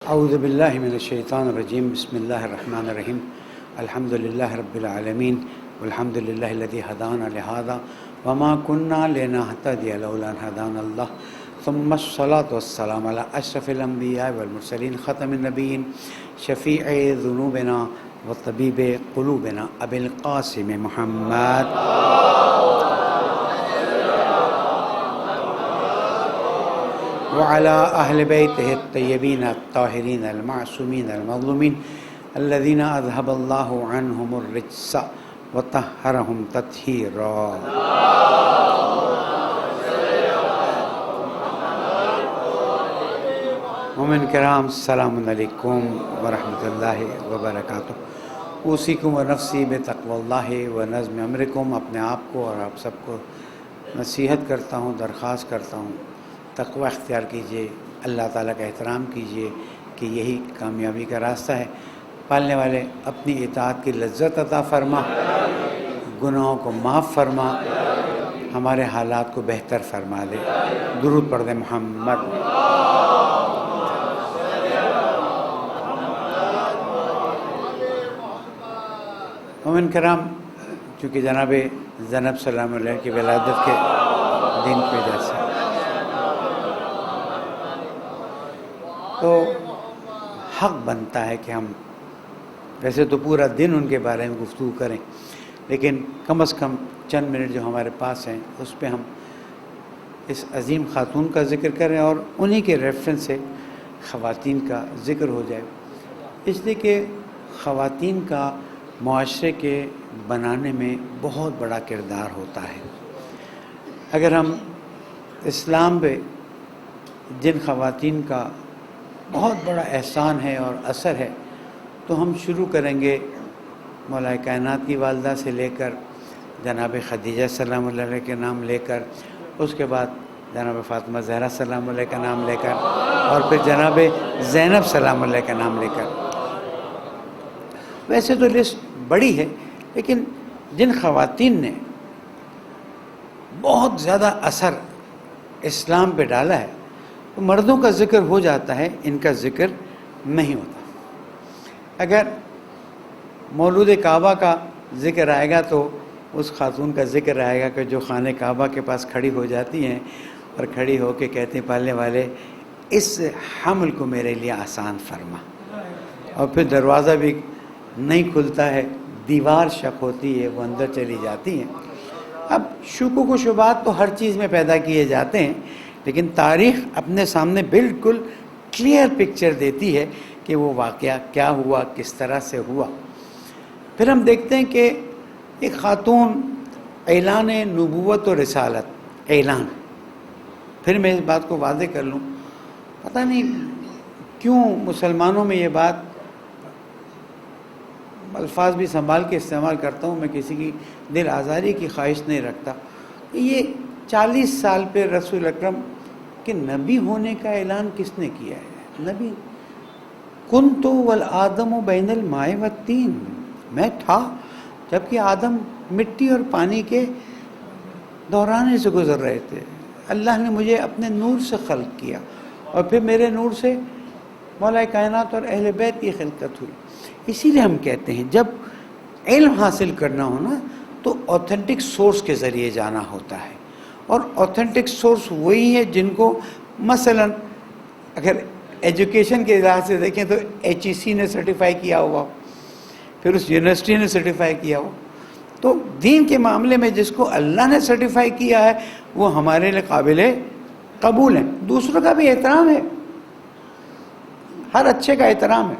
اعوذ باللہ من الشیطان الرجیم بسم اللہ الرحمن الرحیم الحمد للہ رب العالمین والحمد للہ الذی ہدانا لہذا وما كنا لنهتدی لولا ان ہدانا اللہ ثم الصلاة والسلام علی اشرف الانبیاء والمرسلین ختم النبیین شفیع ذنوبنا وطبیب قلوبنا ابی القاسم محمد وعلى أهل بيته الطيبين الطاهرين المعصومين المظلومين الذين أذهب الله عنهم الرجس وطهرهم تطهيرا. مومن کرام السلام علیکم ورحمۃ اللہ وبرکاتہ. اوصیکم ونفسی بتقوی اللہ ونظم امرکم. اپنے آپ کو اور آپ سب کو نصیحت کرتا ہوں، درخواست کرتا ہوں تقوی اختیار کیجئے، اللہ تعالیٰ کا احترام کیجئے کہ یہی کامیابی کا راستہ ہے. پالنے والے اپنی اطاعت کی لذت عطا فرما، گناہوں کو معاف فرما، ہمارے حالات کو بہتر فرما دے. درود پڑھ دیں محمد. مومن کرام، چونکہ جناب زینب سلام علیہ کی ولادت کے دن کی وجہ سے تو حق بنتا ہے کہ ہم ویسے تو پورا دن ان کے بارے میں گفتگو کریں، لیکن کم از کم چند منٹ جو ہمارے پاس ہیں اس پہ ہم اس عظیم خاتون کا ذکر کریں اور انہی کے ریفرنس سے خواتین کا ذکر ہو جائے. اس لیے کہ خواتین کا معاشرے کے بنانے میں بہت بڑا کردار ہوتا ہے. اگر ہم اسلام پہ جن خواتین کا بہت بڑا احسان ہے اور اثر ہے تو ہم شروع کریں گے مولا کائنات کی والدہ سے لے کر جناب خدیجہ سلام اللہ علیہ کے نام لے کر، اس کے بعد جناب فاطمہ زہرا سلام اللہ کا نام لے کر، اور پھر جناب زینب سلام اللہ کا نام لے کر. ویسے تو لسٹ بڑی ہے، لیکن جن خواتین نے بہت زیادہ اثر اسلام پہ ڈالا ہے تو مردوں کا ذکر ہو جاتا ہے، ان کا ذکر نہیں ہوتا. اگر مولود کعبہ کا ذکر آئے گا تو اس خاتون کا ذکر آئے گا کہ جو خانہ کعبہ کے پاس کھڑی ہو جاتی ہیں اور کھڑی ہو کے کہتے ہیں پالنے والے اس حمل کو میرے لیے آسان فرما. اور پھر دروازہ بھی نہیں کھلتا ہے، دیوار شک ہوتی ہے، وہ اندر چلی جاتی ہیں. اب شکوک و شبہات تو ہر چیز میں پیدا کیے جاتے ہیں، لیکن تاریخ اپنے سامنے بالکل کلیئر پکچر دیتی ہے کہ وہ واقعہ کیا ہوا، کس طرح سے ہوا. پھر ہم دیکھتے ہیں کہ ایک خاتون اعلان نبوت و رسالت اعلان. پھر میں اس بات کو واضح کر لوں، پتہ نہیں کیوں مسلمانوں میں یہ بات، الفاظ بھی سنبھال کے استعمال کرتا ہوں، میں کسی کی دل آزاری کی خواہش نہیں رکھتا. یہ 40 سال پہ رسول اکرم کے نبی ہونے کا اعلان کس نے کیا ہے؟ نبی. کنت والآدم بین الماء والطین، میں تھا جبکہ آدم مٹی اور پانی کے دوران سے گزر رہے تھے. اللہ نے مجھے اپنے نور سے خلق کیا اور پھر میرے نور سے مولا کائنات اور اہل بیت کی خلقت ہوئی. اسی لیے ہم کہتے ہیں جب علم حاصل کرنا ہو نا تو اوتھینٹک سورس کے ذریعے جانا ہوتا ہے. اور اوتھینٹک سورس وہی ہے جن کو مثلا اگر ایجوکیشن کے لحاظ سے دیکھیں تو HEC نے سرٹیفائی کیا ہوا، پھر اس یونیورسٹی نے سرٹیفائی کیا ہوا. تو دین کے معاملے میں جس کو اللہ نے سرٹیفائی کیا ہے وہ ہمارے لیے قابل قبول ہے. دوسروں کا بھی احترام ہے، ہر اچھے کا احترام ہے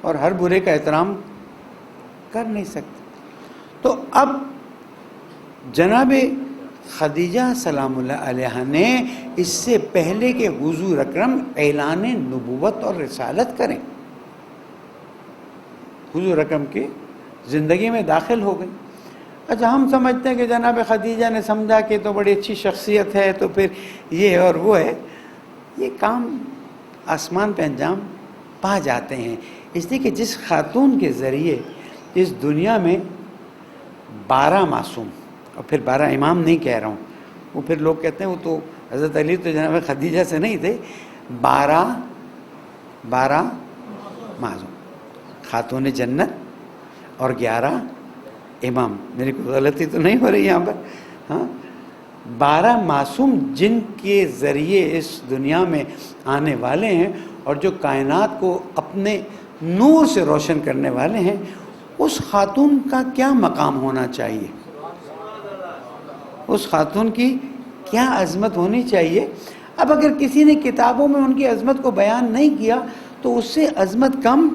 اور ہر برے کا احترام کر نہیں سکتے. تو اب جناب خدیجہ سلام اللہ علیہ نے اس سے پہلے کہ حضور اکرم اعلان نبوت اور رسالت کریں، حضور اکرم کی زندگی میں داخل ہو گئی. اچھا، ہم سمجھتے ہیں کہ جناب خدیجہ نے سمجھا کہ تو بڑی اچھی شخصیت ہے تو پھر یہ اور وہ ہے. یہ کام آسمان پہ انجام پا جاتے ہیں، اس لیے کہ جس خاتون کے ذریعے اس دنیا میں 12 معصوم، اور پھر 12 امام نہیں کہہ رہا ہوں، وہ پھر لوگ کہتے ہیں وہ تو حضرت علی تو جناب خدیجہ سے نہیں تھے، 12 12 معصوم، خاتون جنت اور 11 امام. میری کوئی غلطی تو نہیں ہو رہی یہاں پر؟ ہاں، 12 معصوم جن کے ذریعے اس دنیا میں آنے والے ہیں اور جو کائنات کو اپنے نور سے روشن کرنے والے ہیں. اس خاتون کا کیا مقام ہونا چاہیے؟ اس خاتون کی کیا عظمت ہونی چاہیے؟ اب اگر کسی نے کتابوں میں ان کی عظمت کو بیان نہیں کیا تو اس سے عظمت کم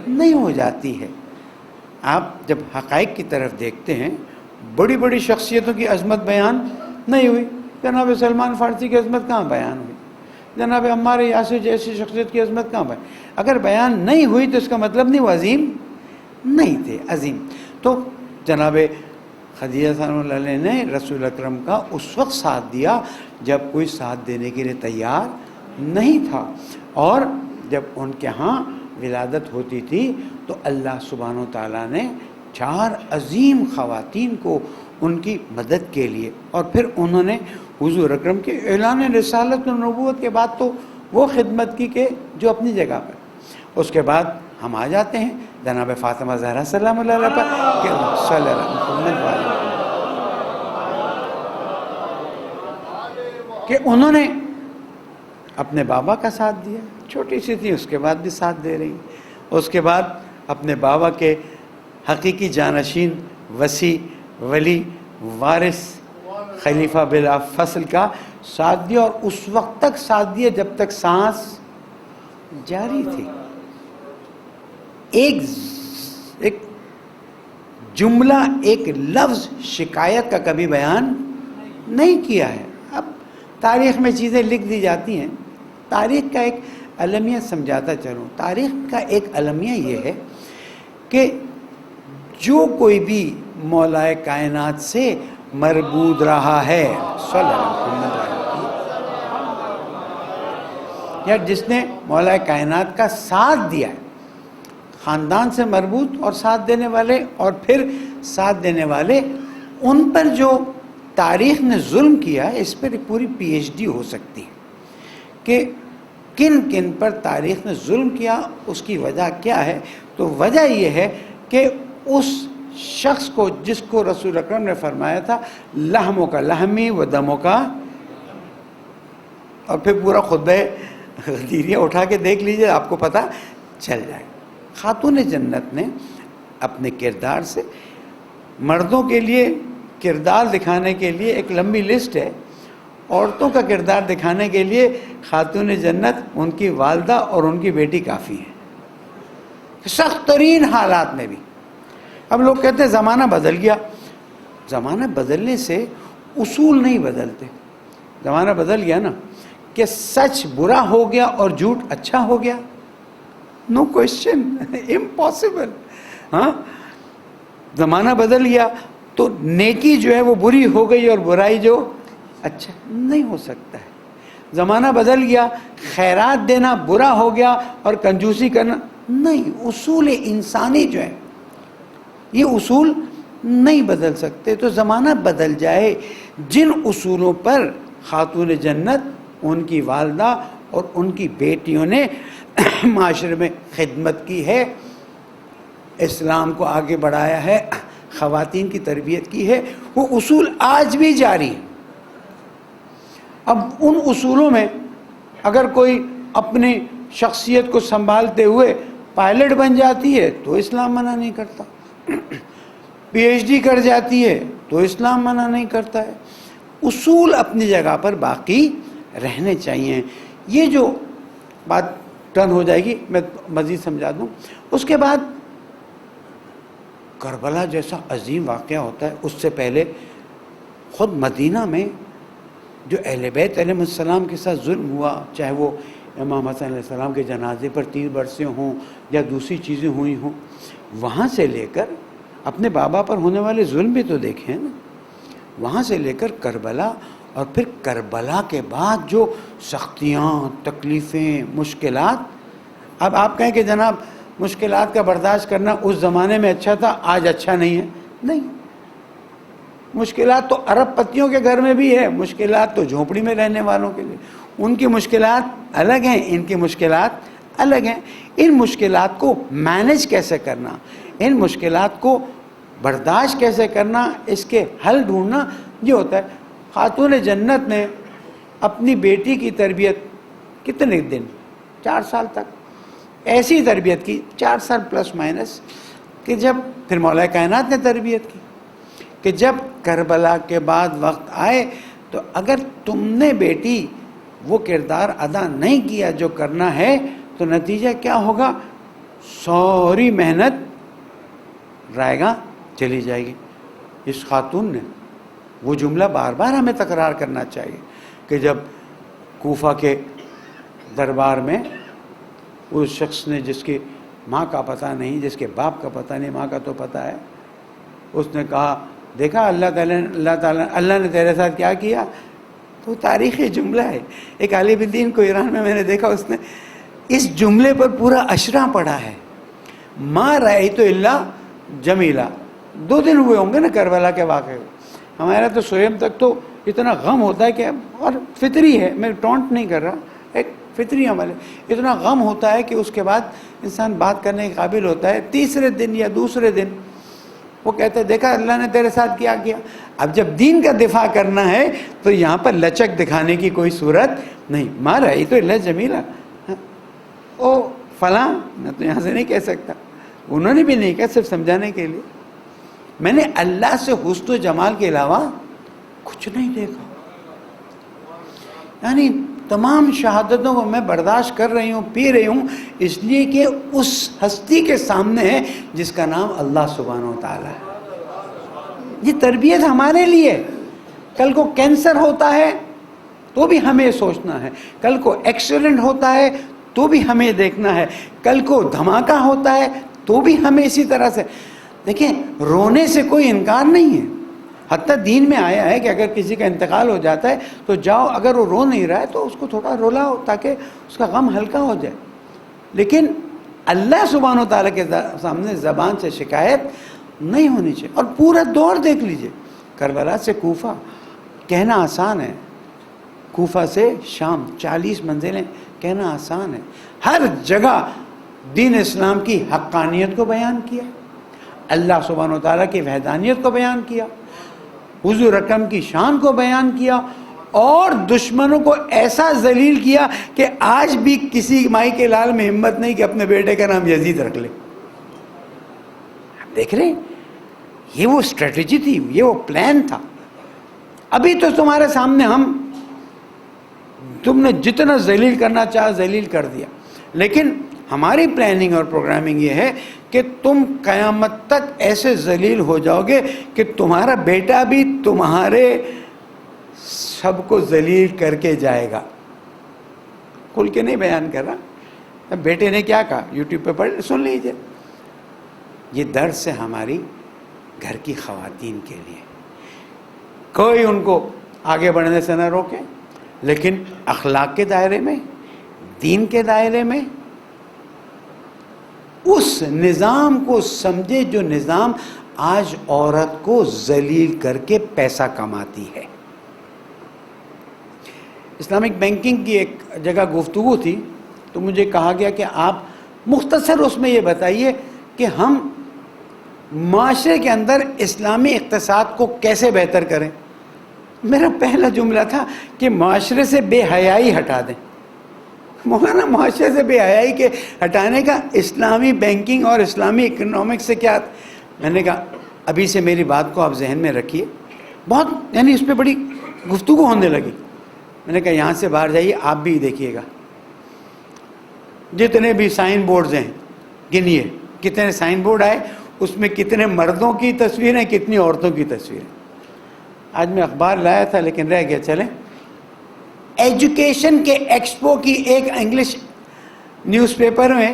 نہیں ہو جاتی ہے. آپ جب حقائق کی طرف دیکھتے ہیں، بڑی بڑی شخصیتوں کی عظمت بیان نہیں ہوئی. جناب سلمان فارسی کی عظمت کہاں بیان ہوئی؟ جناب عمار یاسر جیسی شخصیت کی عظمت کہاں بیان؟ اگر بیان نہیں ہوئی تو اس کا مطلب نہیں وہ عظیم نہیں تھے. عظیم تو جناب خدیجہ سلام اللہ علیہ نے رسول اکرم کا اس وقت ساتھ دیا جب کوئی ساتھ دینے کے لیے تیار نہیں تھا، اور جب ان کے ہاں ولادت ہوتی تھی تو اللہ سبحانہ و تعالیٰ نے 4 عظیم خواتین کو ان کی مدد کے لیے، اور پھر انہوں نے حضور اکرم کے اعلان رسالت و نبوت کے بعد تو وہ خدمت کی کہ جو اپنی جگہ پر. اس کے بعد ہم آ جاتے ہیں جناب فاطمہ زہرا سلام اللہ علیہ پر کہ صلی اللہ محمد والے کہ انہوں نے اپنے بابا کا ساتھ دیا. چھوٹی سی تھی، اس کے بعد بھی ساتھ دے رہی. اس کے بعد اپنے بابا کے حقیقی جانشین، وصی، ولی، وارث، خلیفہ بلا فصل کا ساتھ دیا، اور اس وقت تک ساتھ دیا جب تک سانس جاری تھی. ایک جملہ، ایک لفظ شکایت کا کبھی بیان نہیں کیا ہے. اب تاریخ میں چیزیں لکھ دی جاتی ہیں. تاریخ کا ایک المیہ سمجھاتا چلوں. تاریخ کا ایک المیہ یہ ہے کہ جو کوئی بھی مولا کائنات سے مربوط رہا ہے صلی اللہ علیہ وسلم، یا جس نے مولا کائنات کا ساتھ دیا ہے، خاندان سے مربوط اور ساتھ دینے والے، اور پھر ساتھ دینے والے، ان پر جو تاریخ نے ظلم کیا ہے، اس پر ایک پوری پی ایچ ڈی ہو سکتی ہے کہ کن کن پر تاریخ نے ظلم کیا، اس کی وجہ کیا ہے. تو وجہ یہ ہے کہ اس شخص کو جس کو رسول اکرم نے فرمایا تھا لحموں کا لحمی و دموں کا، اور پھر پورا خطبہ غدیریہ اٹھا کے دیکھ لیجئے، آپ کو پتہ چل جائے. خاتون جنت نے اپنے کردار سے مردوں کے لیے کردار دکھانے کے لیے ایک لمبی لسٹ ہے، عورتوں کا کردار دکھانے کے لیے خاتون جنت، ان کی والدہ اور ان کی بیٹی کافی ہیں، سخت ترین حالات میں بھی. اب لوگ کہتے ہیں زمانہ بدل گیا. زمانہ بدلنے سے اصول نہیں بدلتے. زمانہ بدل گیا نا کہ سچ برا ہو گیا اور جھوٹ اچھا ہو گیا؟ نو کوشچن، امپاسبل. ہاں، زمانہ بدل گیا تو نیکی جو ہے وہ بری ہو گئی اور برائی جو اچھا نہیں ہو سکتا ہے. زمانہ بدل گیا، خیرات دینا برا ہو گیا اور کنجوسی کرنا نہیں. اصول انسانی جو ہے یہ اصول نہیں بدل سکتے. تو زمانہ بدل جائے، جن اصولوں پر خاتون جنت، ان کی والدہ اور ان کی بیٹیوں نے معاشرے میں خدمت کی ہے، اسلام کو آگے بڑھایا ہے، خواتین کی تربیت کی ہے، وہ اصول آج بھی جاری ہیں. اب ان اصولوں میں اگر کوئی اپنی شخصیت کو سنبھالتے ہوئے پائلٹ بن جاتی ہے تو اسلام منع نہیں کرتا، پی ایچ ڈی کر جاتی ہے تو اسلام منع نہیں کرتا ہے. اصول اپنی جگہ پر باقی رہنے چاہیے. یہ جو بات ٹرن ہو جائے گی میں مزید سمجھا دوں. اس کے بعد کربلا جیسا عظیم واقعہ ہوتا ہے. اس سے پہلے خود مدینہ میں جو اہل بیت علیہ السلام کے ساتھ ظلم ہوا، چاہے وہ امام حسن علیہ السلام کے جنازے پر تیر برسے ہوں یا دوسری چیزیں ہوئی ہوں، وہاں سے لے کر اپنے بابا پر ہونے والے ظلم بھی تو دیکھیں نا. وہاں سے لے کر کربلا، اور پھر کربلا کے بعد جو سختیاں، تکلیفیں، مشکلات. اب آپ کہیں کہ جناب مشکلات کا برداشت کرنا اس زمانے میں اچھا تھا، آج اچھا نہیں ہے. نہیں، مشکلات تو ارب پتیوں کے گھر میں بھی ہے، مشکلات تو جھونپڑی میں رہنے والوں کے لیے. ان کی مشکلات الگ ہیں، ان کی مشکلات الگ ہیں. ان مشکلات کو مینج کیسے کرنا, ان مشکلات کو برداشت کیسے کرنا, اس کے حل ڈھونڈنا, یہ ہوتا ہے. خاتون جنت نے اپنی بیٹی کی تربیت کتنے دن, 4 سال تک ایسی تربیت کی, 4 سال پلس مائنس, کہ جب پھر مولا کائنات نے تربیت کی کہ جب کربلا کے بعد وقت آئے تو اگر تم نے بیٹی وہ کردار ادا نہیں کیا جو کرنا ہے تو نتیجہ کیا ہوگا, ساری محنت رائے گاں چلی جائے گی. اس خاتون نے وہ جملہ بار بار ہمیں تکرار کرنا چاہیے کہ جب کوفہ کے دربار میں اس شخص نے, جس کی ماں کا پتہ نہیں, جس کے باپ کا پتہ نہیں, ماں کا تو پتہ ہے, اس نے کہا دیکھا اللہ نے تیرے ساتھ کیا کیا. تو تاریخی جملہ ہے. ایک عالم دین کو ایران میں نے دیکھا, اس نے اس جملے پر پورا اشرا پڑھا ہے, ما رأیت الا جمیلہ. 2 دن ہوئے ہوں گے نا کربلا کے واقعے. ہمارا تو سویم تک تو اتنا غم ہوتا ہے کہ, اور فطری ہے, میں ٹونٹ نہیں کر رہا, ایک فطری عمل ہے, اتنا غم ہوتا ہے کہ اس کے بعد انسان بات کرنے کے قابل ہوتا ہے. تیسرے دن یا دوسرے دن وہ کہتے ہیں دیکھا اللہ نے تیرے ساتھ کیا کیا. اب جب دین کا دفاع کرنا ہے تو یہاں پر لچک دکھانے کی کوئی صورت نہیں. مار رہی تو اللہ جمیلہ او فلاں, میں تو یہاں سے نہیں کہہ سکتا, انہوں نے بھی نہیں کہا, صرف سمجھانے کے لیے. میں نے اللہ سے حسن و جمال کے علاوہ کچھ نہیں دیکھا. یعنی تمام شہادتوں کو میں برداشت کر رہی ہوں, پی رہی ہوں, اس لیے کہ اس ہستی کے سامنے ہے جس کا نام اللہ سبحانہ و تعالیٰ ہے. یہ تربیت ہمارے لیے. کل کو کینسر ہوتا ہے تو بھی ہمیں سوچنا ہے, کل کو ایکسیڈنٹ ہوتا ہے تو بھی ہمیں دیکھنا ہے, کل کو دھماکہ ہوتا ہے تو بھی ہمیں اسی طرح سے. دیکھیں, رونے سے کوئی انکار نہیں ہے. حتیٰ دین میں آیا ہے کہ اگر کسی کا انتقال ہو جاتا ہے تو جاؤ, اگر وہ رو نہیں رہا ہے تو اس کو تھوڑا رولاؤ تاکہ اس کا غم ہلکا ہو جائے. لیکن اللہ سبحانہ و تعالیٰ کے سامنے زبان سے شکایت نہیں ہونی چاہیے. اور پورا دور دیکھ لیجئے, کربلا سے کوفہ کہنا آسان ہے, کوفہ سے شام 40 منزلیں کہنا آسان ہے. ہر جگہ دین اسلام کی حقانیت کو بیان کیا, اللہ سبحانہ و تعالیٰ کی وحدانیت کو بیان کیا, حضور اکرم کی شان کو بیان کیا, اور دشمنوں کو ایسا ذلیل کیا کہ آج بھی کسی مائی کے لال میں ہمت نہیں کہ اپنے بیٹے کا نام یزید رکھ لے. آپ دیکھ رہے ہیں, یہ وہ اسٹریٹجی تھی, یہ وہ پلان تھا. ابھی تو تمہارے سامنے تم نے جتنا ذلیل کرنا چاہا ذلیل کر دیا, لیکن ہماری پلاننگ اور پروگرامنگ یہ ہے کہ تم قیامت تک ایسے ذلیل ہو جاؤ گے کہ تمہارا بیٹا بھی تمہارے سب کو ذلیل کر کے جائے گا. کھل کے نہیں بیان کر رہا, بیٹے نے کیا کہا یوٹیوب پہ پڑھ سن لیجئے. یہ درس ہے ہماری گھر کی خواتین کے لیے. کوئی ان کو آگے بڑھنے سے نہ روکے, لیکن اخلاق کے دائرے میں, دین کے دائرے میں اس نظام کو سمجھے جو نظام آج عورت کو ذلیل کر کے پیسہ کماتی ہے. اسلامک بینکنگ کی ایک جگہ گفتگو تھی تو مجھے کہا گیا کہ آپ مختصر اس میں یہ بتائیے کہ ہم معاشرے کے اندر اسلامی اقتصاد کو کیسے بہتر کریں. میرا پہلا جملہ تھا کہ معاشرے سے بے حیائی ہٹا دیں. مولانا, معاشرے سے بے حیائی کے ہٹانے کا اسلامی بینکنگ اور اسلامی اکنامکس سے کیا؟ میں نے کہا ابھی سے میری بات کو آپ ذہن میں رکھیے. بہت یعنی اس پہ بڑی گفتگو ہونے لگی. میں نے کہا یہاں سے باہر جائیے, آپ بھی دیکھیے گا جتنے بھی سائن بورڈز ہیں گنیے کتنے سائن بورڈ آئے, اس میں کتنے مردوں کی تصویریں کتنی عورتوں کی تصویریں. آج میں اخبار لایا تھا لیکن رہ گیا. چلیں, ایجوکیشن کے ایکسپو کی ایک انگلش نیوز پیپر میں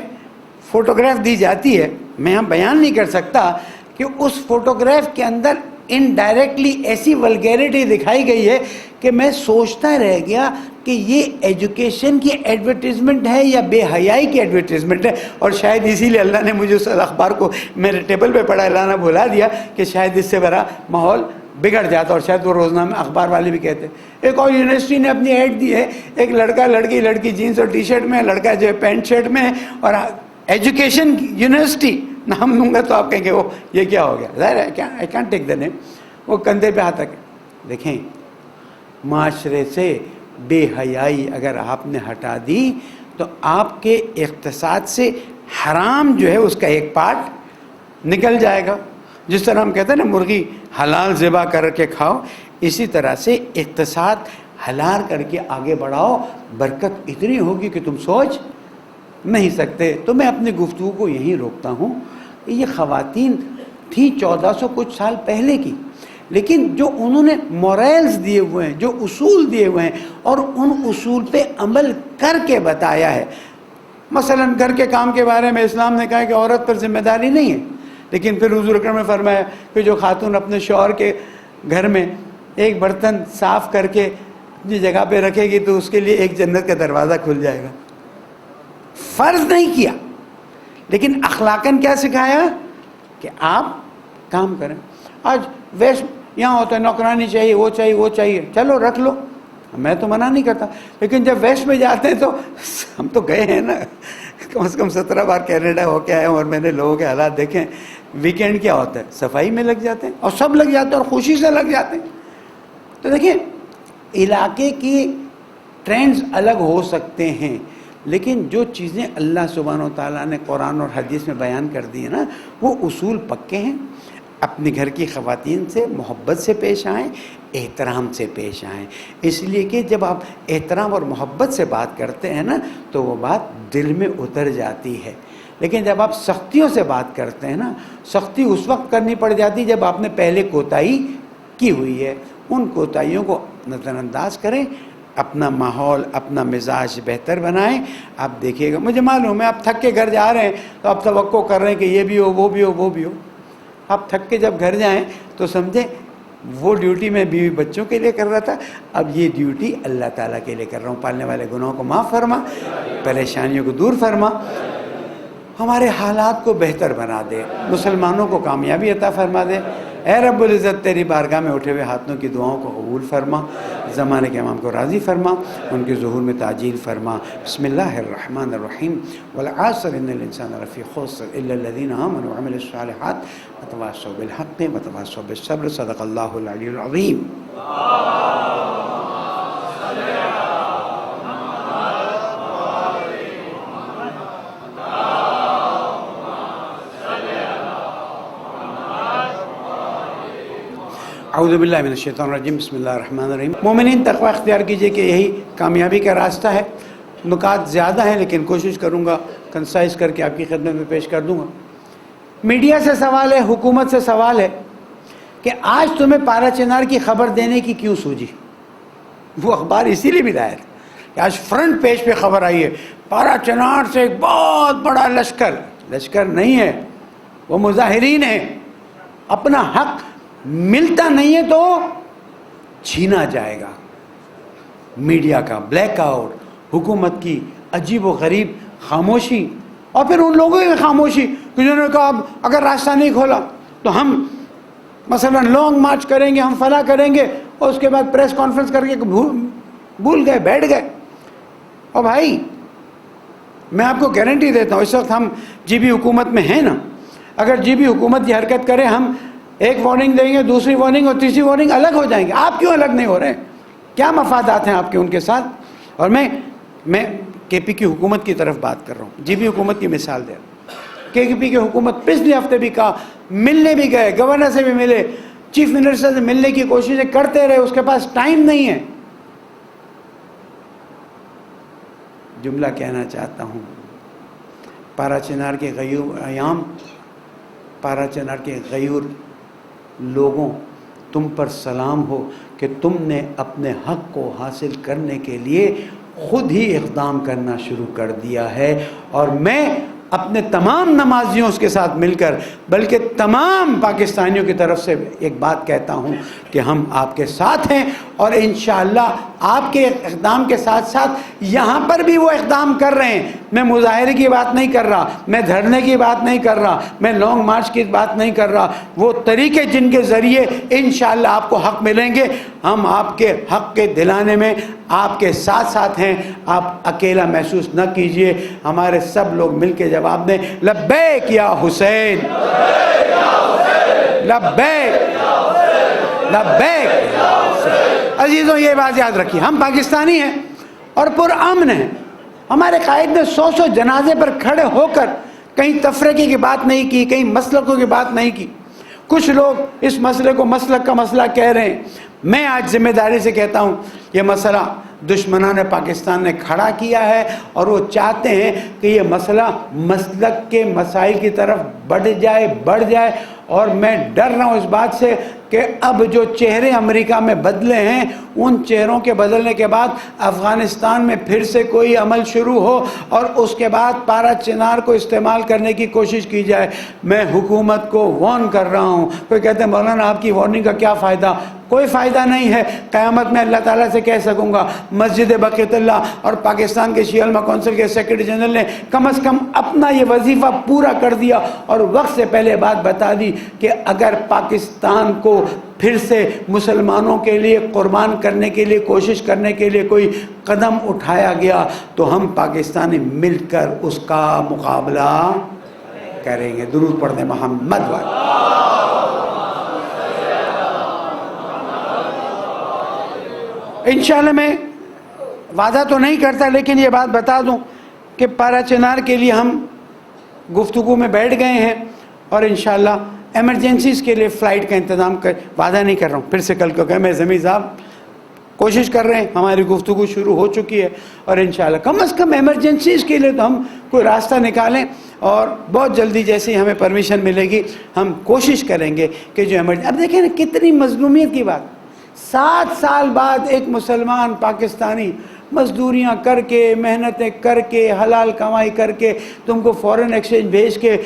فوٹوگراف دی جاتی ہے. میں یہاں بیان نہیں کر سکتا کہ اس فوٹوگراف کے اندر انڈائریکٹلی ایسی ولگیرٹی دکھائی گئی ہے کہ میں سوچتا رہ گیا کہ یہ ایجوکیشن کی ایڈورٹیزمنٹ ہے یا بے حیائی کی ایڈورٹیزمنٹ ہے. اور شاید اسی لیے اللہ نے مجھے اس اخبار کو میرے ٹیبل پہ پڑھا لانا بھلا دیا کہ شاید اس سے بڑا ماحول بگڑ جاتا. اور شاید وہ روزنامہ اخبار والے بھی کہتے ہیں. ایک اور یونیورسٹی نے اپنی ایڈ دی ہے, ایک لڑکا لڑکی جینس اور ٹی شرٹ میں, لڑکا جو ہے پینٹ شرٹ میں ہے, اور ایجوکیشن یونیورسٹی نام لوں گا تو آپ کہیں گے وہ یہ کیا ہو گیا. ظاہر ہے کیا, آئی کینٹ ٹیک دا نیم. وہ کندھے پہ ہاتھ رکھے. دیکھیں, معاشرے سے بے حیائی اگر آپ نے ہٹا دی تو آپ کے اقتصاد سے حرام جو ہے اس کا ایک پارٹ نکل جائے گا. جس طرح ہم کہتے ہیں نا مرغی حلال ذبح کر کے کھاؤ, اسی طرح سے اقتصاد حلال کر کے آگے بڑھاؤ, برکت اتنی ہوگی کہ تم سوچ نہیں سکتے. تو میں اپنی گفتگو کو یہیں روکتا ہوں. یہ خواتین تھیں 1400 کچھ سال پہلے کی, لیکن جو انہوں نے مورائلز دیے ہوئے ہیں, جو اصول دیے ہوئے ہیں, اور ان اصول پہ عمل کر کے بتایا ہے. مثلا گھر کے کام کے بارے میں اسلام نے کہا کہ عورت پر ذمہ داری نہیں ہے, لیکن پھر حضور اکرم نے فرمایا کہ جو خاتون اپنے شوہر کے گھر میں ایک برتن صاف کر کے اپنی جگہ پہ رکھے گی تو اس کے لیے ایک جنت کا دروازہ کھل جائے گا. فرض نہیں کیا, لیکن اخلاقاً کیا سکھایا کہ آپ کام کریں. آج ویسٹ یہاں ہوتا ہے نوکرانی چاہیے, وہ چاہیے, وہ چاہیے, چلو رکھ لو, میں تو منع نہیں کرتا. لیکن جب ویسٹ میں جاتے ہیں تو ہم تو گئے ہیں نا, کم سے کم 17 بار کینیڈا ہو کے آئے ہیں, اور میں نے لوگوں کے حالات دیکھے. ویکینڈ کیا ہوتا ہے, صفائی میں لگ جاتے ہیں, اور سب لگ جاتے ہیں, اور خوشی سے لگ جاتے ہیں. تو دیکھیں, علاقے کی ٹرینڈز الگ ہو سکتے ہیں, لیکن جو چیزیں اللہ سبحانہ و تعالیٰ نے قرآن اور حدیث میں بیان کر دی ہیں نا, وہ اصول پکے ہیں. اپنے گھر کی خواتین سے محبت سے پیش آئیں, احترام سے پیش آئیں. اس لیے کہ جب آپ احترام اور محبت سے بات کرتے ہیں نا تو وہ بات دل میں اتر جاتی ہے. لیکن جب آپ سختیوں سے بات کرتے ہیں نا, سختی اس وقت کرنی پڑ جاتی جب آپ نے پہلے کوتاہی کی ہوئی ہے. ان کوتاہیوں کو نظر انداز کریں, اپنا ماحول, اپنا مزاج بہتر بنائیں. آپ دیکھیے گا, مجھے معلوم ہے آپ تھک کے گھر جا رہے ہیں تو آپ توقع کر رہے ہیں کہ یہ بھی ہو, وہ بھی ہو, وہ بھی ہو. آپ تھک کے جب گھر جائیں تو سمجھیں وہ ڈیوٹی میں بیوی بچوں کے لیے کر رہا تھا, اب یہ ڈیوٹی اللہ تعالیٰ کے لیے کر رہا ہوں. پالنے والے گناہوں کو معاف فرما, پریشانیوں کو دور فرما, ہمارے حالات کو بہتر بنا دے, مسلمانوں کو کامیابی عطا فرما دے. اے رب العزت, تیری بارگاہ میں اٹھے ہوئے ہاتھوں کی دعاؤں کو قبول فرما, زمانے کے امام کو راضی فرما, ان کے ظہور میں تعجیل فرما. بسم اللہ الرحمن الرحیم. والعصر ان الانسان لفی خسر الا الذین آمنوا وعملوا الصالحات وتواصوا بالحق وتواصوا بالصبر. صدق اللہ العلی العظیم. اعوذ باللہ من الشیطان الرجیم. بسم اللہ الرحمن الرحیم. مومنین, تقوی اختیار کیجئے کہ یہی کامیابی کا راستہ ہے. نکات زیادہ ہیں لیکن کوشش کروں گا کنسائز کر کے آپ کی خدمت میں پیش کر دوں گا. میڈیا سے سوال ہے, حکومت سے سوال ہے کہ آج تمہیں پارا چنار کی خبر دینے کی کیوں سوجی؟ وہ اخبار اسی لیے بھی دائر کہ آج فرنٹ پیج پہ خبر آئی ہے پارا چنار سے ایک بہت بڑا لشکر نہیں ہے, وہ مظاہرین ہیں. اپنا حق ملتا نہیں ہے تو چھینا جائے گا. میڈیا کا بلیک آؤٹ, حکومت کی عجیب و غریب خاموشی, اور پھر ان لوگوں کی خاموشی کہ جنہوں نے کہا اب اگر راستہ نہیں کھولا تو ہم مثلا لانگ مارچ کریں گے, ہم فلاں کریں گے, اور اس کے بعد پریس کانفرنس کر کے بھول گئے, بیٹھ گئے. اور بھائی میں آپ کو گارنٹی دیتا ہوں, اس وقت ہم جی بی حکومت میں ہیں نا, اگر جی بی حکومت یہ حرکت کرے, ہم ایک وارننگ دیں گے, دوسری وارننگ اور تیسری وارننگ, الگ ہو جائیں گے. آپ کیوں الگ نہیں ہو رہے ہیں؟ کیا مفادات ہیں آپ کے ان کے ساتھ؟ اور میں کے پی کی حکومت کی طرف بات کر رہا ہوں, جی بی حکومت کی مثال دے رہا ہوں. کے پی کی حکومت پچھلے ہفتے بھی کہا, ملنے بھی گئے, گورنر سے بھی ملے, چیف منسٹر سے ملنے کی کوششیں کرتے رہے, اس کے پاس ٹائم نہیں ہے. جملہ کہنا چاہتا ہوں, پارا چنار کے غیور ایام, پارا چنار کے غیور لوگوں, تم پر سلام ہو کہ تم نے اپنے حق کو حاصل کرنے کے لیے خود ہی اقدام کرنا شروع کر دیا ہے. اور میں اپنے تمام نمازیوں کے ساتھ مل کر بلکہ تمام پاکستانیوں کی طرف سے ایک بات کہتا ہوں کہ ہم آپ کے ساتھ ہیں، اور انشاءاللہ آپ کے اقدام کے ساتھ ساتھ یہاں پر بھی وہ اقدام کر رہے ہیں۔ میں مظاہرے کی بات نہیں کر رہا، میں دھرنے کی بات نہیں کر رہا، میں لانگ مارچ کی بات نہیں کر رہا، وہ طریقے جن کے ذریعے انشاءاللہ آپ کو حق ملیں گے، ہم آپ کے حق کے دلانے میں آپ کے ساتھ ساتھ ہیں۔ آپ اکیلا محسوس نہ کیجئے، ہمارے سب لوگ مل کے جواب دیں، لبیک یا حسین، لبیک، لبیک۔ عزیزوں یہ بات یاد رکھیے، ہم پاکستانی ہیں اور پرامن ہیں۔ ہمارے قائد نے 100 جنازے پر کھڑے ہو کر کہیں تفرقے کی بات نہیں کی، کہیں مسلکوں کی بات نہیں کی۔ کچھ لوگ اس مسئلے کو مسلک کا مسئلہ کہہ رہے ہیں، میں آج ذمہ داری سے کہتا ہوں یہ مسئلہ دشمنان پاکستان نے کھڑا کیا ہے، اور وہ چاہتے ہیں کہ یہ مسئلہ مسلک کے مسائل کی طرف بڑھ جائے، اور میں ڈر رہا ہوں اس بات سے کہ اب جو چہرے امریکہ میں بدلے ہیں، ان چہروں کے بدلنے کے بعد افغانستان میں پھر سے کوئی عمل شروع ہو اور اس کے بعد پارا چنار کو استعمال کرنے کی کوشش کی جائے۔ میں حکومت کو وارن کر رہا ہوں۔ کوئی کہتے ہیں مولانا آپ کی وارننگ کا کیا فائدہ؟ کوئی فائدہ نہیں ہے۔ قیامت میں اللہ تعالیٰ سے کہہ سکوں گا، مسجد بقیت اللہ اور پاکستان کے شیعہ علماء کونسل کے سیکرٹری جنرل نے کم از کم اپنا یہ وظیفہ پورا کر دیا اور وقت سے پہلے بات بتا دی کہ اگر پاکستان کو پھر سے مسلمانوں کے لیے قربان کرنے کے لیے کوشش کرنے کے لیے کوئی قدم اٹھایا گیا تو ہم پاکستانی مل کر اس کا مقابلہ کریں گے۔ درود پڑھنے محمد والے۔ انشاءاللہ میں وعدہ تو نہیں کرتا، لیکن یہ بات بتا دوں کہ پارا چنار کے لیے ہم گفتگو میں بیٹھ گئے ہیں، اور انشاءاللہ ایمرجنسیز کے لیے فلائٹ کا انتظام وعدہ نہیں کر رہا ہوں، پھر سے کل کو کہ میں زمین صاحب کوشش کر رہے ہیں، ہماری گفتگو شروع ہو چکی ہے، اور انشاءاللہ کم از کم ایمرجنسیز کے لیے تو ہم کوئی راستہ نکالیں، اور بہت جلدی جیسے ہی ہمیں پرمیشن ملے گی ہم کوشش کریں گے کہ جو ایمرجنسی۔ اب دیکھیں نا کتنی مظلومیت کی بات، 7 سال بعد ایک مسلمان پاکستانی مزدوریاں کر کے، محنتیں کر کے، حلال کمائی کر کے، تم کو فورن ایکسچینج بھیج کے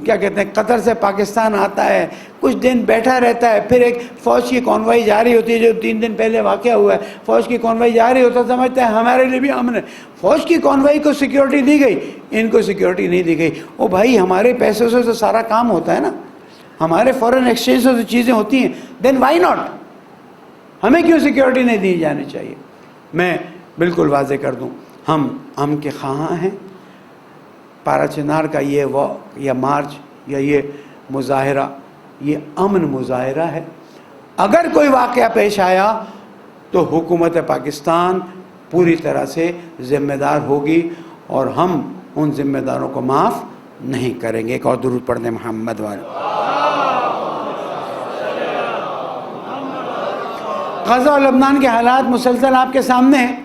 کیا کہتے ہیں قطر سے پاکستان آتا ہے، کچھ دن بیٹھا رہتا ہے، پھر ایک فوج کی کانوائی جاری ہوتی ہے، جو 3 دن پہلے واقعہ ہوا ہے، فوج کی کانوائی جاری ہوتا، سمجھتا ہے ہمارے لیے بھی امن ہے۔ فوج کی کانوائی کو سیکیورٹی دی گئی، ان کو سیکیورٹی نہیں دی گئی۔ او بھائی ہمارے پیسوں سے تو سارا کام ہوتا ہے نا، ہمارے فورن ایکسچینج سے تو چیزیں ہوتی ہیں، دین وائی ناٹ، ہمیں کیوں سیکیورٹی نہیں دی جانی چاہیے؟ میں بالکل واضح کر دوں، ہم کے خواہاں ہیں۔ پارا چنار کا یہ مارچ یا یہ مظاہرہ، یہ امن مظاہرہ ہے۔ اگر کوئی واقعہ پیش آیا تو حکومت پاکستان پوری طرح سے ذمہ دار ہوگی، اور ہم ان ذمہ داروں کو معاف نہیں کریں گے۔ ایک اور درود پڑھنے محمد والے۔ غزہ اور لبنان کے حالات مسلسل آپ کے سامنے ہیں،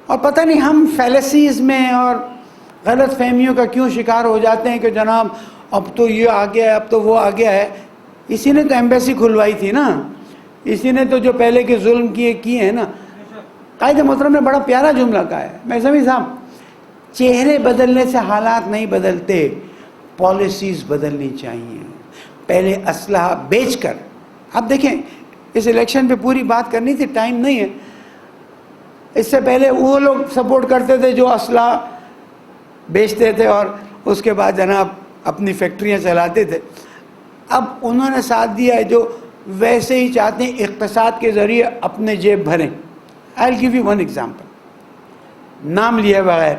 اور پتہ نہیں ہم فیلسیز میں اور غلط فہمیوں کا کیوں شکار ہو جاتے ہیں کہ جناب اب تو یہ آ گیا ہے، اب تو وہ آ گیا ہے۔ اسی نے تو ایمبیسی کھلوائی تھی نا، اسی نے تو جو پہلے کے ظلم کیے ہیں نا۔ قائد محترم نے بڑا پیارا جملہ کہا ہے، میں سمجھ صاحب، چہرے بدلنے سے حالات نہیں بدلتے، پالیسیز بدلنی چاہیے۔ پہلے اسلحہ بیچ کر، اب دیکھیں اس الیکشن پہ پوری بات کرنی تھی، ٹائم نہیں ہے۔ اس سے پہلے وہ لوگ سپورٹ کرتے تھے جو اسلحہ بیچتے تھے اور اس کے بعد جناب اپنی فیکٹریاں چلاتے تھے۔ اب انہوں نے ساتھ دیا ہے جو ویسے ہی چاہتے ہیں اقتصاد کے ذریعے اپنے جیب بھریں۔ I'll give you one example، نام لیے بغیر،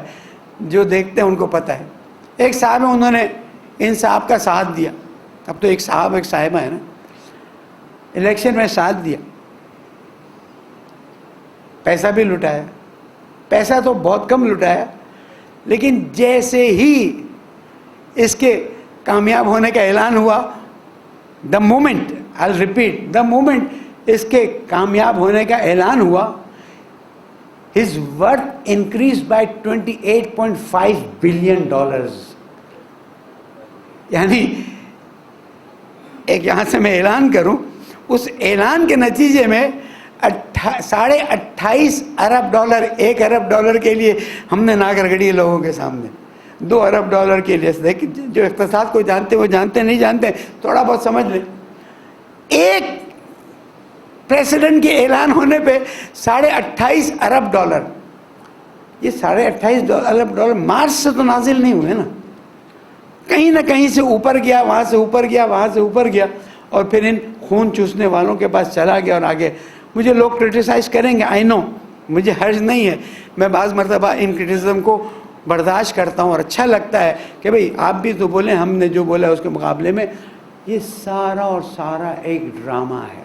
جو دیکھتے ہیں ان کو پتہ ہے۔ ایک صاحب ہے، انہوں نے ان صاحب کا ساتھ دیا، اب تو ایک صاحب ایک صاحبہ ہے نا، الیکشن میں ساتھ دیا، پیسہ بھی لٹایا، پیسہ تو بہت کم لٹایا، لیکن جیسے ہی اس کے کامیاب ہونے کا اعلان ہوا، the moment اس کے کامیاب ہونے کا اعلان ہوا، his worth increased by $28.5 billion۔ یعنی ایک یہاں سے میں اعلان کروں، اس اعلان کے نتیجے میں $28.5 ارب، $1 ارب کے لیے ہم نے ناک رگڑی لوگوں کے سامنے۔ $2 ارب کے لیے. دیکھیں جو اقتصاد کو جانتے وہ جانتے, نہیں جانتے تھوڑا بہت سمجھ لیں. ایک پریسیڈنٹ کے اعلان ہونے پہ $28.5 ارب. یہ $28.5 ارب مارس سے تو نازل نہیں ہوئے نا, کہیں نہ کہیں سے اوپر گیا, وہاں سے اوپر گیا, وہاں سے اوپر گیا, اور پھر ان خون چوسنے والوں کے پاس چلا گیا اور آگے. مجھے لوگ کرٹیسائز کریں گے, آئی نو, مجھے حرج نہیں ہے, میں بعض مرتبہ ان کرٹیسزم کو برداشت کرتا ہوں اور اچھا لگتا ہے کہ بھئی آپ بھی تو بولیں, ہم نے جو بولا اس کے مقابلے میں. یہ سارا اور سارا ایک ڈرامہ ہے,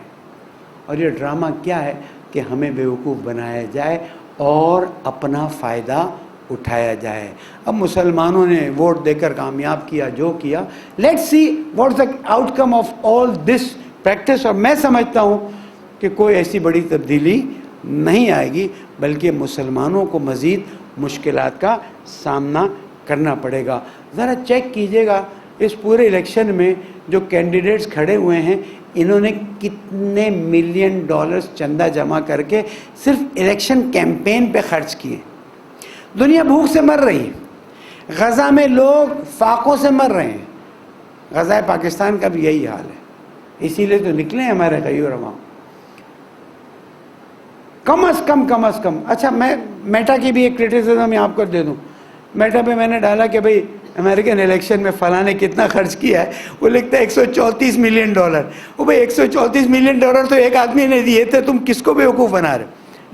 اور یہ ڈرامہ کیا ہے کہ ہمیں بیوقوف بنایا جائے اور اپنا فائدہ اٹھایا جائے. اب مسلمانوں نے ووٹ دے کر کامیاب کیا جو کیا, let's see what's the out come of all this practice. اور میں سمجھتا ہوں کہ کوئی ایسی بڑی تبدیلی نہیں آئے گی, بلکہ مسلمانوں کو مزید مشکلات کا سامنا کرنا پڑے گا. ذرا چیک کیجئے گا اس پورے الیکشن میں جو کینڈیڈیٹس کھڑے ہوئے ہیں, انہوں نے کتنے $ملین چندہ جمع کر کے صرف الیکشن کیمپین پہ خرچ کیے. دنیا بھوک سے مر رہی ہے, غزہ میں لوگ فاقوں سے مر رہے ہیں. غزہ پاکستان کا بھی یہی حال ہے, اسی لیے تو نکلے ہمارے غیور عوام. کم از کم اچھا میں میٹا کی بھی ایک کرٹیسزم آپ کو دے دوں. میٹا پہ میں نے ڈالا کہ بھئی امریکن الیکشن میں فلاں نے کتنا خرچ کیا ہے, وہ لکھتا ہے $134 ملین. وہ بھئی $134 ملین تو ایک آدمی نے دیے تھے, تم کس کو بیوقوف بنا رہے.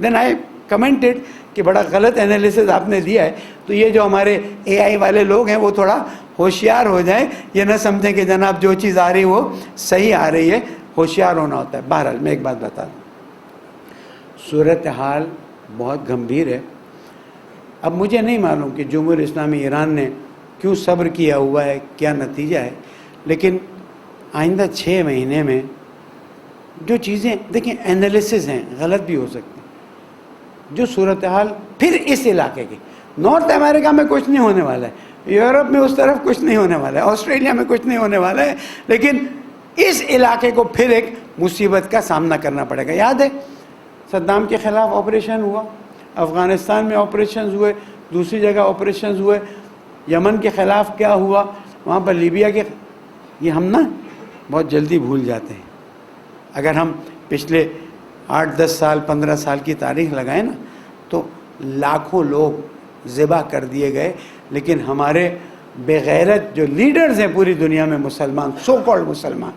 دین آئی کمنٹڈ کہ بڑا غلط انالیسز آپ نے دیا ہے, تو یہ جو ہمارے اے آئی والے لوگ ہیں وہ تھوڑا ہوشیار ہو جائیں, یہ نہ سمجھیں کہ جناب جو چیز آ رہی وہ صحیح آ رہی ہے, ہوشیار ہونا ہوتا ہے. بہرحال میں ایک بات بتا دوں, صورتحال بہت گمبھیر ہے. اب مجھے نہیں معلوم کہ جمہوریہ اسلامی ایران نے کیوں صبر کیا ہوا ہے, کیا نتیجہ ہے, لیکن آئندہ 6 مہینے میں جو چیزیں دیکھیں انالیسز ہیں, غلط بھی ہو سکتی, جو صورتحال پھر اس علاقے کی, نارتھ امریکہ میں کچھ نہیں ہونے والا ہے, یورپ میں اس طرف کچھ نہیں ہونے والا ہے, آسٹریلیا میں کچھ نہیں ہونے والا ہے, لیکن اس علاقے کو پھر ایک مصیبت کا سامنا کرنا پڑے گا. یاد ہے صدام کے خلاف آپریشن ہوا, افغانستان میں آپریشنز ہوئے, دوسری جگہ آپریشنز ہوئے, یمن کے خلاف کیا ہوا, وہاں پر لیبیا کے. یہ ہم نا بہت جلدی بھول جاتے ہیں. اگر ہم پچھلے 8-10 سال 15 سال کی تاریخ لگائیں نا, تو لاکھوں لوگ ذبح کر دیے گئے, لیکن ہمارے بے غیرت جو لیڈرز ہیں پوری دنیا میں, مسلمان, سو کالڈ مسلمان,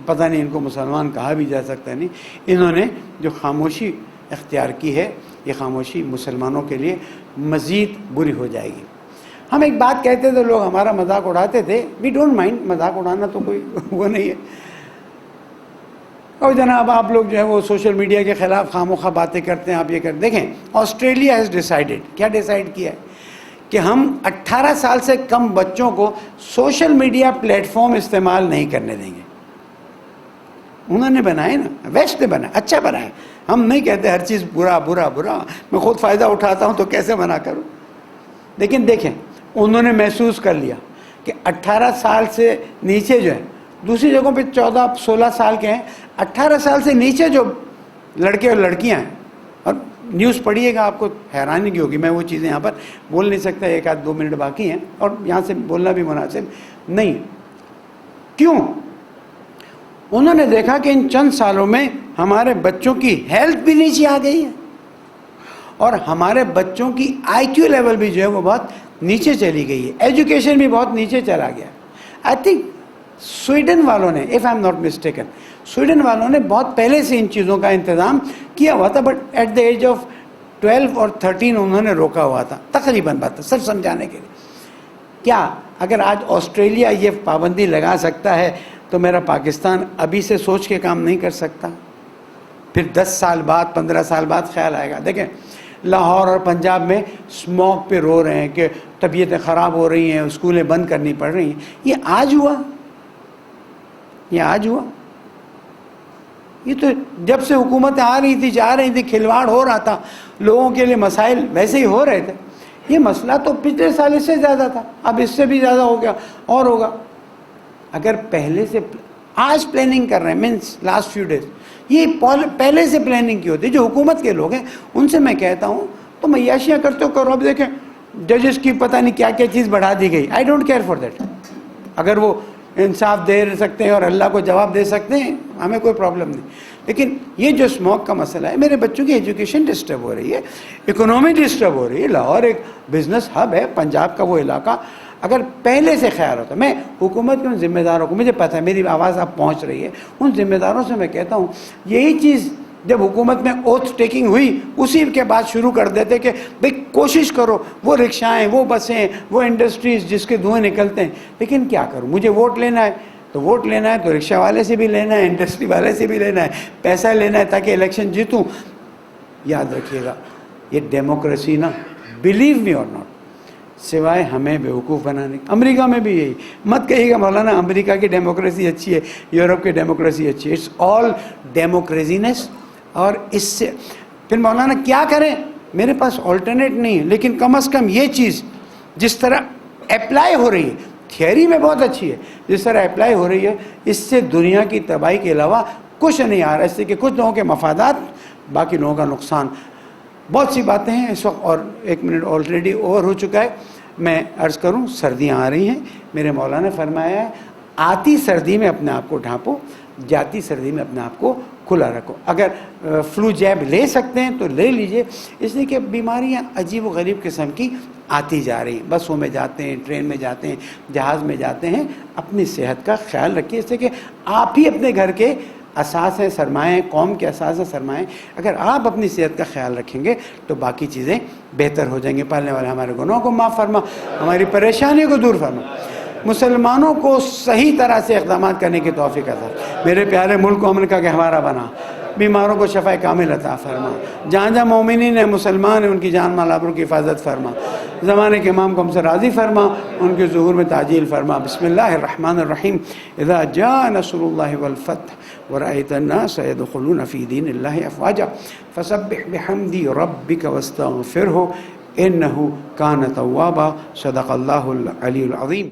پتہ نہیں ان کو مسلمان کہا بھی جا سکتا ہے نہیں, انہوں نے جو خاموشی اختیار کی ہے, یہ خاموشی مسلمانوں کے لیے مزید بری ہو جائے گی. ہم ایک بات کہتے تھے, لوگ ہمارا مذاق اڑاتے تھے, وی ڈونٹ مائنڈ, مذاق اڑانا تو کوئی وہ نہیں ہے. اور جناب آپ لوگ جو ہے وہ سوشل میڈیا کے خلاف خاموخواہ باتیں کرتے ہیں, آپ یہ کرتے. دیکھیں آسٹریلیا ہیز ڈیسائیڈڈ, کیا ڈیسائیڈ کیا ہے کہ ہم 18 سال سے کم بچوں کو سوشل میڈیا پلیٹ فارم استعمال نہیں کرنے دیں گے. انہوں نے بنائے نا, ویسٹ نے بنایا, اچھا بنایا. ہم نہیں کہتے ہر چیز برا برا برا, میں خود فائدہ اٹھاتا ہوں تو کیسے منع کروں. لیکن دیکھیں انہوں نے محسوس کر لیا کہ 18 سال سے نیچے جو ہے, دوسری جگہوں پہ 14-16 سال کے ہیں, 18 سال سے نیچے جو لڑکے اور لڑکیاں ہیں, اور نیوز پڑھیے گا آپ کو حیرانی کی ہوگی, میں وہ چیزیں یہاں پر بول نہیں سکتا, 1-2 منٹ باقی ہیں اور یہاں سے بولنا بھی مناسب نہیں. کیوں؟ انہوں نے دیکھا کہ ان چند سالوں میں ہمارے بچوں کی ہیلتھ بھی نیچے آ گئی ہے, اور ہمارے بچوں کی آئی کیو لیول بھی جو ہے وہ بہت نیچے چلی گئی ہے, ایجوکیشن بھی بہت نیچے چلا گیا. آئی تھنک سویڈن والوں نے, if I am not mistaken, Sweden والوں نے بہت پہلے سے ان چیزوں کا انتظام کیا ہوا تھا, but at the age of 12 اور 13 انہوں نے روکا ہوا تھا, تقریباً بات ہے صرف سمجھانے کے لیے. کیا اگر آج آسٹریلیا یہ پابندی لگا سکتا ہے تو میرا پاکستان ابھی سے سوچ کے کام نہیں کر سکتا؟ پھر 10 سال بعد 15 سال بعد خیال آئے گا. دیکھیں لاہور اور پنجاب میں اسموگ پہ رو رہے ہیں کہ طبیعتیں خراب ہو رہی ہیں, اسکولیں بند کرنی پڑ رہی ہیں. یہ آج ہوا, یہ آج ہوا. یہ تو جب سے حکومتیں آ رہی تھی جا رہی تھی, کھلواڑ ہو رہا تھا, لوگوں کے لیے مسائل ویسے ہی ہو رہے تھے. یہ مسئلہ تو پچھلے سال اس سے زیادہ تھا, اب اس سے بھی زیادہ ہو گیا اور ہوگا. اگر پہلے سے آج پلاننگ کر رہے ہیں, مینس لاسٹ فیو ڈیز, یہ پہلے سے پلاننگ کی ہوتی ہے. جو حکومت کے لوگ ہیں ان سے میں کہتا ہوں تم عیاشیاں کرتے ہو کرو. اب دیکھیں ججز کی پتہ نہیں کیا کیا چیز بڑھا دی گئی. I don't care for that. اگر وہ انصاف دے سکتے ہیں اور اللہ کو جواب دے سکتے ہیں, ہمیں کوئی پرابلم نہیں. لیکن یہ جو اسموک کا مسئلہ ہے, میرے بچوں کی ایجوکیشن ڈسٹرب ہو رہی ہے, اکنومی ڈسٹرب ہو رہی ہے. لاہور ایک بزنس ہب ہے, پنجاب کا وہ علاقہ, اگر پہلے سے خیال ہوتا. میں حکومت کے ان ذمہ داروں کو, مجھے پتہ ہے میری آواز اب پہنچ رہی ہے, ان ذمہ داروں سے میں کہتا ہوں یہی چیز جب حکومت میں اوتھ ٹیکنگ ہوئی اسی کے بعد شروع کر دیتے کہ بھئی کوشش کرو, وہ رکشائیں, وہ بسیں, وہ انڈسٹریز جس کے دھوئیں نکلتے ہیں. لیکن کیا کروں, مجھے ووٹ لینا ہے تو ووٹ لینا ہے تو رکشہ والے سے بھی لینا ہے, انڈسٹری والے سے بھی لینا ہے, پیسہ لینا ہے تاکہ الیکشن جیتوں. یاد رکھیے گا یہ ڈیموکریسی نا, بلیو می اور ناٹ, سوائے ہمیں بیوقوف بنانے. امریکہ میں بھی یہی, مت کہیے گا مولانا امریکہ کی ڈیموکریسی اچھی ہے, یورپ کی ڈیموکریسی اچھی ہے. It's all democracies. اور اس سے پھر مولانا کیا کریں, میرے پاس آلٹرنیٹ نہیں ہے, لیکن کم از کم یہ چیز جس طرح اپلائی ہو رہی ہے, تھیوری میں بہت اچھی ہے, جس طرح اپلائی ہو رہی ہے اس سے دنیا کی تباہی کے علاوہ کچھ نہیں آ رہا. اس سے کہ کچھ لوگوں کے مفادات, باقی لوگوں کا نقصان. بہت سی باتیں ہیں اس وقت, اور 1 منٹ آلریڈی اوور ہو چکا ہے. میں عرض کروں, سردیاں آ رہی ہیں, میرے مولا نے فرمایا ہے آتی سردی میں اپنے آپ کو ڈھانپو, جاتی سردی میں اپنے آپ کو کھلا رکھو. اگر فلو جیب لے سکتے ہیں تو لے لیجئے, اس لیے کہ بیماریاں عجیب و غریب قسم کی آتی جا رہی ہیں. بسوں میں جاتے ہیں, ٹرین میں جاتے ہیں, جہاز میں جاتے ہیں. اپنی صحت کا خیال رکھیے, اس لیے کہ آپ ہی اپنے گھر کے اساس ہیں, سرمائے, قوم کے اساس ہیں, سرمائے. اگر آپ اپنی صحت کا خیال رکھیں گے تو باقی چیزیں بہتر ہو جائیں گی. پالنے والے ہمارے گناہوں کو معاف فرما, ہماری پریشانیوں کو دور فرما, مسلمانوں کو صحیح طرح سے اقدامات کرنے کی توفیق عطا. میرے پیارے ملک کو امن کا گہوارہ بنا, بیماروں کو شفا کامل عطا فرما. جہاں جہاں مومنین ہیں, مسلمان ہیں, ان کی جان مال آبرو کی حفاظت فرما. زمانے کے امام کو ہم سے راضی فرما, ان کے ظہور میں تعجیل فرما. بسم اللہ الرحمن الرحیم. اذا جاء نصر اللہ والفتح ورأيت الناس يدخلون في دين الله أفواجا فسبح بحمد ربك واستغفره إنه كان توابا. صدق الله العلي العظيم.